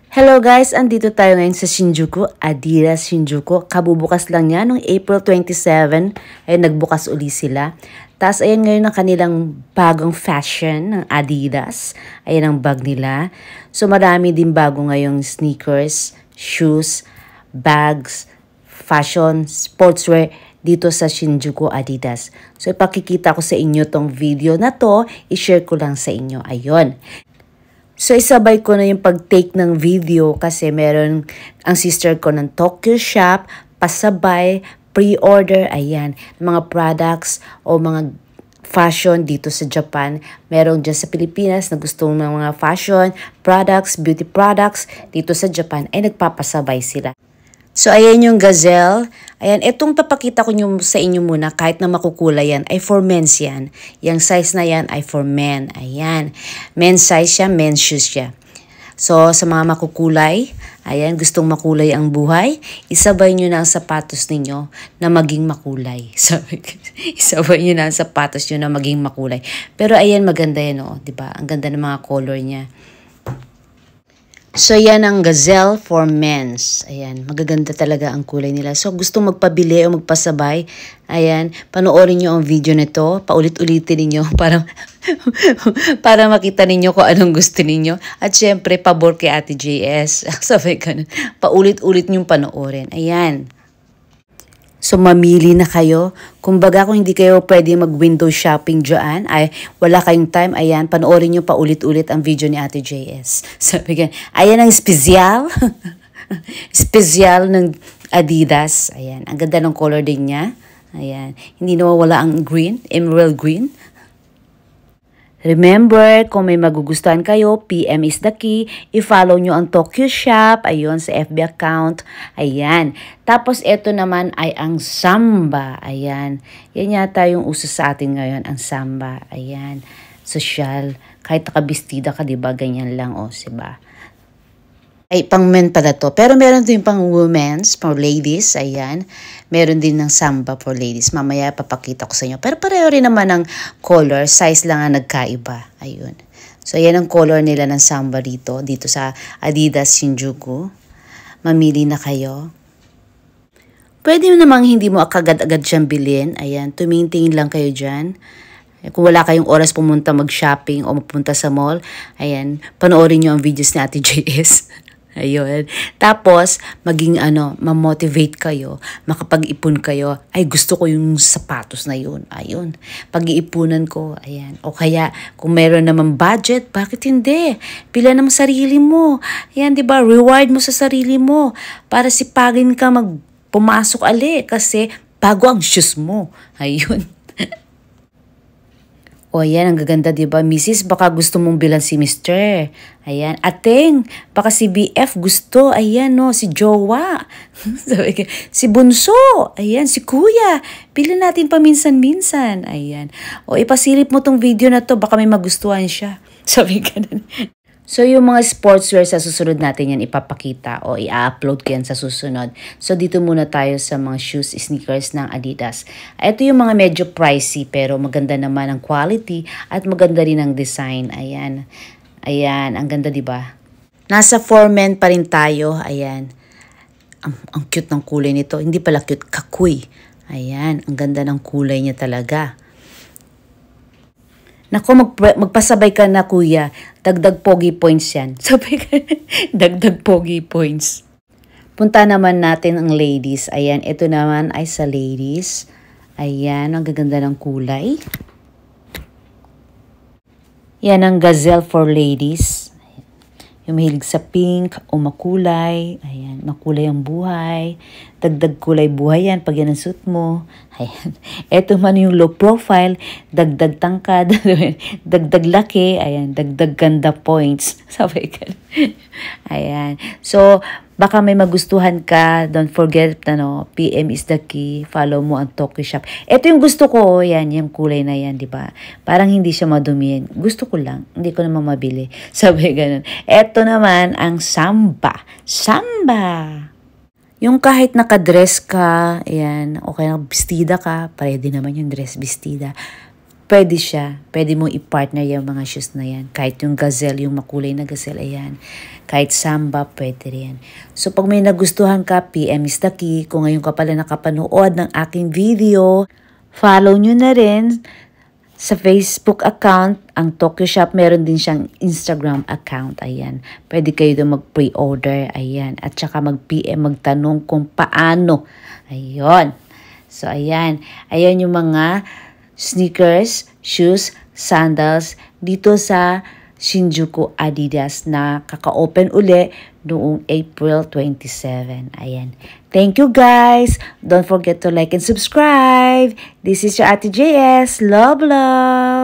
Hello guys, andito tayo ngayon sa Shinjuku, Adidas Shinjuku. Kabubukas lang niya, noong April 27, ay nagbukas uli sila. Tapos ayan ngayon ang kanilang bagong fashion ng Adidas. Ayan ang bag nila. So marami din bago ngayong sneakers, shoes, bags, fashion, sportswear dito sa Shinjuku Adidas. So ipakikita ko sa inyo tong video na to, i-share ko lang sa inyo. Ayun. So, isabay ko na yung pag-take ng video kasi meron ang sister ko ng Tokyo Shop, pasabay, pre-order, ayan, mga products o mga fashion dito sa Japan. Meron dyan sa Pilipinas na gustong ng mga fashion, products, beauty products dito sa Japan ay nagpapasabay sila. So, ayan yung gazelle. Ayan, itong papakita ko sa inyo muna kahit na makukulay yan, ay for men's yan. Yung size na yan ay for men. Ayan, men's size siya, men's shoes siya. So, sa mga makukulay, ayan, gustong makulay ang buhay, isabay nyo na ang sapatos ninyo na maging makulay. Isabay nyo na ang sapatos nyo na maging makulay. Pero ayan, maganda yan, oh, diba? Ang ganda ng mga color niya. So, yan ang gazelle for men's. Ayan, magaganda talaga ang kulay nila. So, gusto magpabili o magpasabay, ayan, panoorin nyo ang video nito. Paulit-ulitin ninyo para makita ninyo kung anong gusto ninyo. At syempre, pabor kay Ate JS. Sabi ka nun, paulit-ulit nyong panoorin. Ayan. So, mamili na kayo. Kumbaga, kung hindi kayo pwede mag-window shopping dyan, ay wala kayong time, ayan, panoorin nyo pa ulit-ulit ang video ni Ate JS. Sabi ka, ayan ang espesyal. Espesyal ng Adidas. Ayan, ang ganda ng color din niya. Ayan, hindi nawawala ang green, emerald green. Remember, kung may magugustuhan kayo, PM is the key. I-follow nyo ang Tokyo Shop, ayun, sa FB account. Ayan. Tapos, ito naman ay ang Samba. Ayan. Yan yata yung uso sa atin ngayon, ang Samba. Ayan. Social. Kahit nakabistida ka, diba? Ganyan lang, o, diba? Ay, pang men pala to. Pero meron din pang women's, for ladies, ayan. Meron din ng Samba for ladies. Mamaya papakita ko sa inyo. Pero pareho rin naman ng color, size lang ang nagkaiba. Ayun. So, ayan ang color nila ng Samba dito sa Adidas Shinjuku. Mamili na kayo. Pwede namang hindi mo kagad-agad siyang bilhin. Ayan, tumingin lang kayo dyan. Kung wala kayong oras pumunta mag-shopping o mapunta sa mall, ayan, panoorin nyo ang videos ni Ate JS. Ayun. Tapos, maging ma-motivate kayo, makapag-ipon kayo. Ay, gusto ko yung sapatos na yun. Ayun. Pag-iipunan ko, ayan. O kaya, kung meron naman budget, bakit hindi? Pila naman sarili mo. Ayan, di ba? Reward mo sa sarili mo. Para sipagin ka pumasok kasi bago ang shoes mo. Ayun. O, ayan, ang gaganda, diba? Mrs., baka gusto mong bilan si Mr. Ayan. Ateng, baka si BF gusto. Ayan, no, si Jowa. Si Bunso. Ayan, si Kuya. Bilan natin paminsan-minsan. Ayan. O, ipasilip mo tong video na to, baka may magustuhan siya. Sabi ka na. So, yung mga sportswear sa susunod natin yan ipapakita o i-upload ko yan sa susunod. So, dito muna tayo sa mga shoes, sneakers ng Adidas. Ito yung mga medyo pricey pero maganda naman ang quality at maganda rin ang design. Ayan. Ayan, ang ganda, diba? Nasa 4 men pa rin tayo. Ayan. Ang cute ng kulay nito. Hindi pala cute, kakuy. Ayan, ang ganda ng kulay niya talaga. Naku, magpasabay ka na, kuya. Dagdag pogi points yan. Sabi ka, dagdag pogi points. Punta naman natin ang ladies. Ayan, ito naman ay sa ladies. Ayan, ang gaganda ng kulay. Yan ang gazelle for ladies. Yung mahilig sa pink o makulay. Ayan, makulay ang buhay. Dagdag kulay buhay yan pag yan ang suit mo. Ayan. Ito man yung low profile. Dagdag tangkad. Dagdag laki. Ayan, dagdag ganda points. Sabi ka. Ayan. So, baka may magustuhan ka. Don't forget, PM is the key. Follow mo ang Tokyo Shop. Ito yung gusto ko. Yan, yung kulay na yan, di ba? Parang hindi siya madumihin. Gusto ko lang. Hindi ko naman mabili. Sabi ganun. Ito naman ang Samba. Samba. Yung kahit nakadress ka, ayan, o kaya bestida ka, pwede naman yung dress bestida. pwede siya. Pwede mong i-partner yung mga shoes na yan. Kahit yung gazelle, yung makulay na gazelle, ayan. Kahit samba, pwede rin. So, pag may nagustuhan ka, PM is the key. Kung ngayon ka pala nakapanood ng aking video, follow nyo na rin sa Facebook account. Ang Tokyo Shop, meron din siyang Instagram account. Ayan. Pwede kayo doon mag-pre-order. Ayan. At saka mag-PM, magtanong kung paano. Ayun. So, ayan. Ayan yung mga sneakers, shoes, sandals dito sa Shinjuku Adidas na kaka-open uli noong April 27. Ayan. Thank you guys. Don't forget to like and subscribe. This is your Ate JS. Love, love.